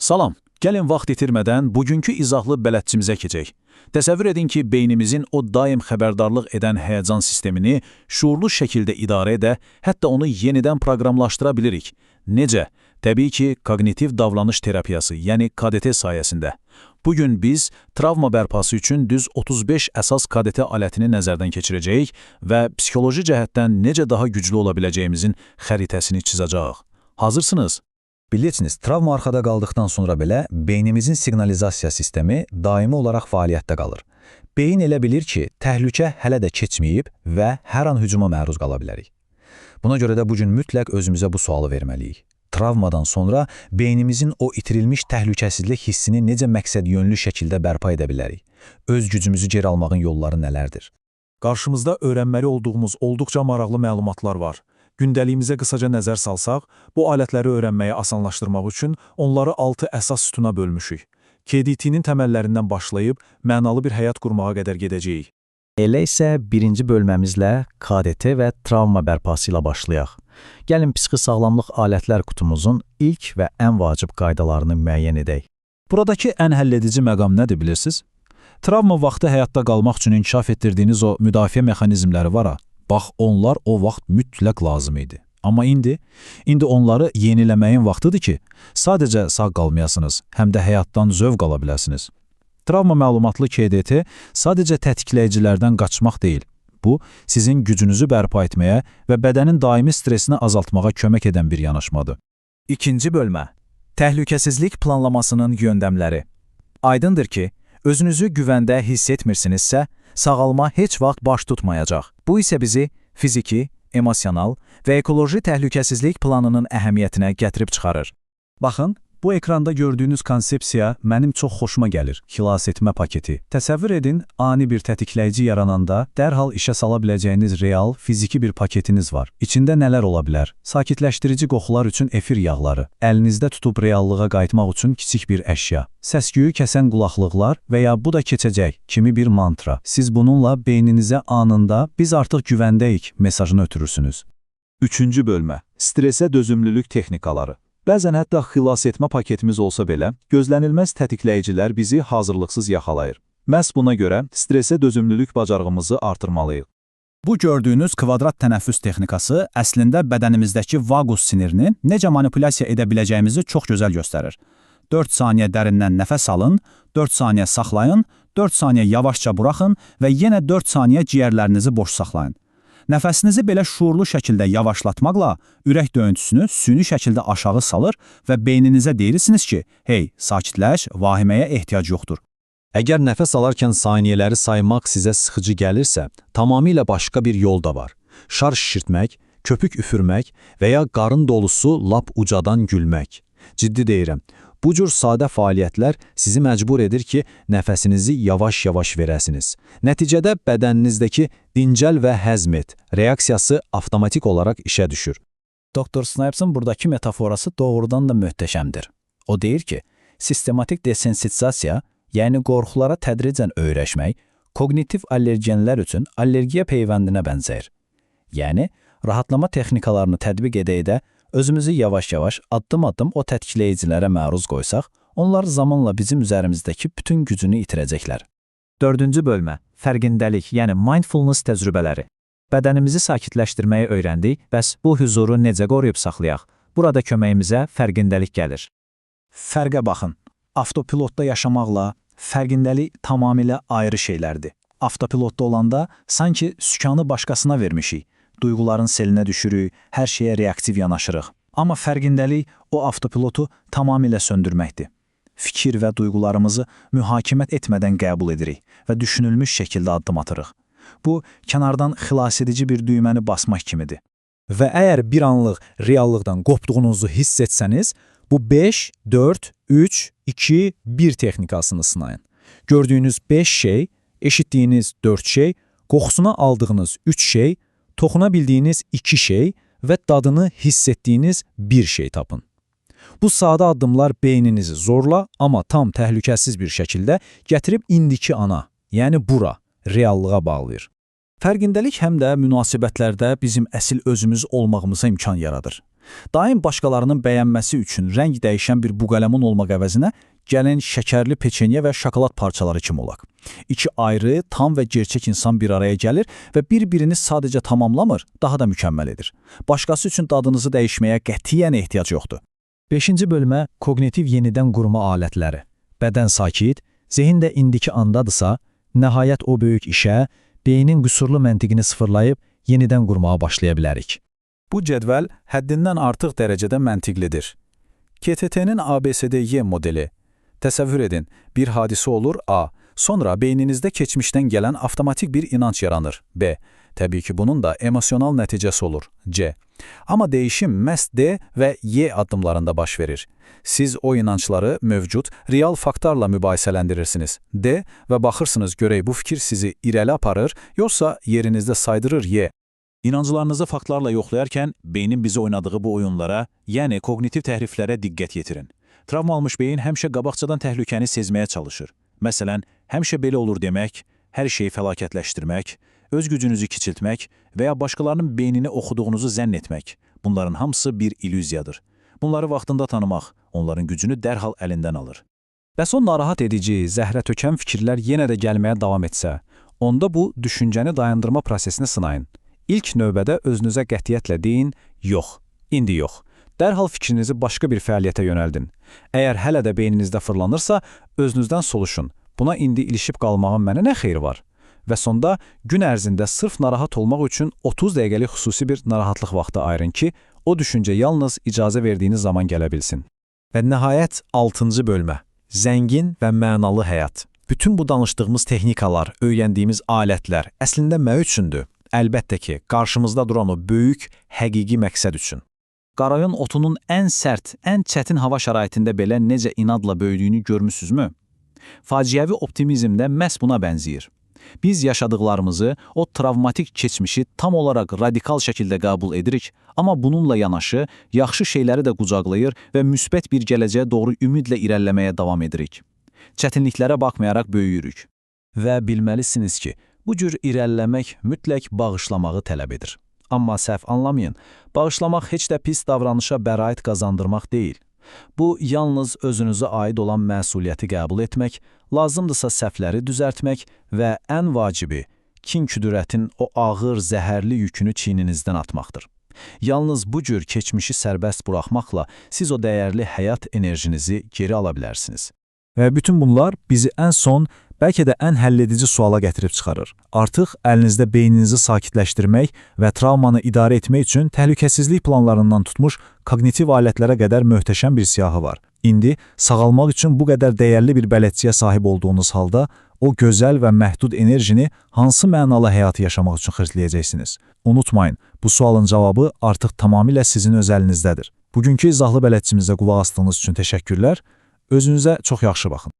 Salam, gəlin vaxt itirmədən bugünkü izahlı bələdçimizə keçək. Təsəvvür edin ki, beynimizin o daim xəbərdarlıq edən həyəcan sistemini şuurlu şəkildə idarə edə, hətta onu yenidən proqramlaşdıra bilirik. Necə? Təbii ki, kognitiv davranış terapiyası, yəni KDT sayəsində. Bugün biz travma bərpası üçün düz 35 əsas KDT alətini nəzərdən keçirəcəyik və psixoloji cəhətdən necə daha güclü ola biləcəyimizin xəritəsini çizəcəyik. Hazırsınız? Bilirsiniz, travma arxada qaldıqdan sonra belə beynimizin siqnalizasiya sistemi daimi olaraq fəaliyyətdə qalır. Beyin elə bilir ki, təhlükə hələ də keçməyib və hər an hücuma məruz qala bilərik. Buna görə də bugün mütləq özümüzə bu sualı verməliyik. Travmadan sonra beynimizin o itirilmiş təhlükəsizlik hissini necə məqsədyönlü şəkildə bərpa edə bilərik? Öz gücümüzü geri almağın yolları nələrdir? Qarşımızda öyrənməli olduğumuz olduqca maraqlı məlumatlar var. Gündəliyimizə qısaca nəzər salsaq, bu alətləri öyrənməyi asanlaşdırmaq üçün onları 6 əsas sütuna bölmüşük. KDT-nin təməllərindən başlayıb mənalı bir həyat qurmağa qədər gedəcəyik. Elə isə birinci bölməmizlə KDT və travma bərpası ilə başlayaq. Gəlin psixi sağlamlıq alətlər kutumuzun ilk və ən vacib qaydalarını müəyyən edək. Buradakı ən həlledici məqam nədir bilirsiniz? Travma vaxtı həyatda qalmaq üçün inkişaf etdirdiyiniz o müdafiə mexanizmləri var ha? Bax, onlar o vaxt mütləq lazım idi. Amma indi onları yeniləməyin vaxtıdır ki, sadəcə sağ qalmayasınız, həm də həyatdan zövq ala biləsiniz. Travma məlumatlı KDT sadəcə tətikləyicilərdən qaçmaq deyil. Bu, sizin gücünüzü bərpa etməyə və bədənin daimi stresini azaltmağa kömək edən bir yanaşmadır. İkinci bölmə. Təhlükəsizlik planlamasının yöndəmləri. Aydındır ki, özünüzü güvəndə hiss etmirsinizsə, sağalma heç vaxt baş tutmayacaq. Bu isə bizi fiziki, emosional və ekoloji təhlükəsizlik planının əhəmiyyətinə gətirib çıxarır. Baxın, bu ekranda gördüyünüz konsepsiya mənim çox xoşuma gəlir. Xilas etmə paketi. Təsəvvür edin, ani bir tətikləyici yarananda dərhal işə sala biləcəyiniz real, fiziki bir paketiniz var. İçində nələr ola bilər? Sakitləşdirici qoxular üçün efir yağları, əlinizdə tutub reallığa qayıtmaq üçün kiçik bir əşya, səs-küyü kəsən qulaqlıqlar və ya bu da keçəcək kimi bir mantra. Siz bununla beyninizə anında biz artıq güvəndəyik mesajını ötürürsünüz. Üçüncü bölmə. Stresə dözümlülük texnikaları. Bəzən hətta xilas etmə paketimiz olsa belə, gözlənilməz tətikləyicilər bizi hazırlıqsız yaxalayır. Məhz buna görə stresə dözümlülük bacarığımızı artırmalıyıq. Bu gördüyünüz kvadrat tənəffüs texnikası əslində bədənimizdəki vagus sinirinin necə manipulyasiya edə biləcəyimizi çox gözəl göstərir. 4 saniyə dərindən nəfəs alın, 4 saniyə saxlayın, 4 saniyə yavaşca buraxın və yenə 4 saniyə ciyərlərinizi boş saxlayın. Nəfəsinizi belə şuurlu şəkildə yavaşlatmaqla ürək döyüntüsünü süni şəkildə aşağı salır və beyninizə deyirsiniz ki, hey, sakitləş, vahiməyə ehtiyac yoxdur. Əgər nəfəs alarkən saniyələri saymaq sizə sıxıcı gəlirsə, tamamilə başqa bir yol da var. Şar şişirtmək, köpük üfürmək və ya qarın dolusu lap ucadan gülmək. Ciddi deyirəm. Bu cür sadə fəaliyyətlər sizi məcbur edir ki, nəfəsinizi yavaş-yavaş verəsiniz. Nəticədə bədəninizdəki dincəl və həzm et reaksiyası avtomatik olaraq işə düşür. Dr. Snipes'ın buradakı metaforası doğrudan da möhtəşəmdir. O deyir ki, sistematik desensitizasiya, yəni qorxulara tədricən öyrəşmək, kognitiv allergenlər üçün allergiya peyvəndinə bənzəyir. Yəni, rahatlama texnikalarını tətbiq edə-edə özümüzü yavaş-yavaş, addım-addım o tətikləyicilərə məruz qoysaq, onlar zamanla bizim üzərimizdəki bütün gücünü itirəcəklər. Dördüncü bölmə. Fərqindəlik, yəni mindfulness təcrübələri. Bədənimizi sakitləşdirməyi öyrəndik, bəs bu huzuru necə qoruyub saxlayaq? Burada köməyimizə fərqindəlik gəlir. Fərqə baxın. Avtopilotda yaşamaqla fərqindəlik tamamilə ayrı şeylərdir. Avtopilotda olanda sanki sükanı başqasına vermişik. Duyğuların selinə düşürük, hər şeyə reaktiv yanaşırıq. Amma fərqindəlik o avtopilotu tamamilə söndürməkdir. Fikir və duyğularımızı mühakimət etmədən qəbul edirik və düşünülmüş şəkildə addım atırıq. Bu, kənardan xilas edici bir düyməni basmaq kimidir. Və əgər bir anlıq reallıqdan qopduğunuzu hiss etsəniz, bu 5, 4, 3, 2, 1 texnikasını sınayın. Gördüyünüz 5 şey, eşitdiyiniz 4 şey, qoxusuna aldığınız 3 şey, toxuna bildiyiniz 2 şey və dadını hiss etdiyiniz 1 şey tapın. Bu sadə addımlar beyninizi zorla, amma tam təhlükəsiz bir şəkildə gətirib indiki ana, yəni bura, reallığa bağlayır. Fərqindəlik həm də münasibətlərdə bizim əsil özümüz olmağımıza imkan yaradır. Daim başqalarının bəyənməsi üçün rəng dəyişən bir buqələmun olmaq əvəzinə gəlin şəkərli peçenye və şokolad parçaları kimi olaq. İki ayrı, tam və gerçək insan bir araya gəlir və bir-birini sadəcə tamamlamır, daha da mükəmməl edir. Başqası üçün dadınızı dəyişməyə qətiyyən ehtiyac yoxdur. 5-ci bölmə koqnitiv yenidən qurma alətləri. Bədən sakit, zehin də indiki andadırsa, nəhayət o böyük işə, beynin qüsurlu məntiqini sıfırlayıb yenidən qurmağa başlaya bilərik. Bu cədvəl həddindən artıq dərəcədə məntiqlidir. KTT-nin ABCDY modeli. Təsəvvür edin, bir hadisə olur A, sonra beyninizdə keçmişdən gələn avtomatik bir inanc yaranır B. Təbii ki, bunun da emosional nəticəsi olur C. Amma dəyişim məhz D və Y addımlarında baş verir. Siz o inancları mövcud, real faktlarla mübahisələndirirsiniz D və baxırsınız görək bu fikir sizi irəli aparır, yoxsa yerinizdə saydırır Y. İnanclarınızı faktlarla yoxlayarkən beynin bizi oynadığı bu oyunlara, yəni koqnitiv təhriflərə diqqət yetirin. Travma almış beyin həmişə qabaqcadan təhlükəni sezməyə çalışır. Məsələn, həmişə belə olur demək, hər şeyi fəlakətləşdirmək, öz gücünüzü kiçiltmək və ya başqalarının beynini oxuduğunuzu zənn etmək. Bunların hamısı bir illüziyadır. Bunları vaxtında tanımaq, onların gücünü dərhal əlindən alır. Bəs o narahat edici, zəhrətökən fikirlər yenə də gəlməyə davam etsə, onda bu düşüncəni dayandırma prosesini sınayın. İlk növbədə özünüzə qətiyyətlə deyin, yox, indi yox. Dərhal fikrinizi başqa bir fəaliyyətə yönəldin. Əgər hələ də beyninizdə fırlanırsa, özünüzdən soruşun. Buna indi ilişib qalmağın mənə nə xeyri var? Və sonda gün ərzində sırf narahat olmaq üçün 30 dəqiqəlik xüsusi bir narahatlıq vaxtı ayırın ki, o düşüncə yalnız icazə verdiyiniz zaman gələ bilsin. Və nəhayət 6-cı bölmə. Zəngin və mənalı həyat. Bütün bu danışdığımız texnikalar, öyrəndiyimiz alətlər əslində nə üçündür? Əlbəttə ki, qarşımızda duran o böyük, həqiqi məqsəd üçün. Qarayon otunun ən sərt, ən çətin hava şəraitində belə necə inadla böyüdüyünü görmüsünüzmü? Faciəvi optimizm də məhz buna bənzəyir. Biz yaşadıqlarımızı, o travmatik keçmişi tam olaraq radikal şəkildə qəbul edirik, amma bununla yanaşı, yaxşı şeyləri də qucaqlayır və müsbət bir gələcəyə doğru ümidlə irəliləməyə davam edirik. Çətinliklərə baxmayaraq böyüyürük. Və bilməlisiniz ki, bu cür irəliləmək mütləq bağışlamağı tələb edir. Amma səhv anlamayın, bağışlamaq heç də pis davranışa bəraət qazandırmaq deyil. Bu, yalnız özünüzə aid olan məsuliyyəti qəbul etmək, lazımdırsa səhvləri düzəltmək və ən vacibi, kin-küdürətin o ağır, zəhərli yükünü çiyninizdən atmaqdır. Yalnız bu cür keçmişi sərbəst buraxmaqla siz o dəyərli həyat enerjinizi geri ala bilərsiniz. Və bütün bunlar bizi ən son, bəlkə də ən həlledici suala gətirib çıxarır. Artıq əlinizdə beyninizi sakitləşdirmək və travmanı idarə etmək üçün təhlükəsizlik planlarından tutmuş koqnitiv alətlərə qədər möhtəşəm bir siyahı var. İndi sağalmaq üçün bu qədər dəyərli bir bələdçiyə sahib olduğunuz halda o gözəl və məhdud enerjini hansı mənalı həyatı yaşamaq üçün xərcləyəcəksiniz? Unutmayın, bu sualın cavabı artıq tamamilə sizin öz əlinizdədir. Bugünkü izahlı bələdçimizə qulaq asdığınız üçün təşəkkürlər. Özünüzə çox yaxşı baxın.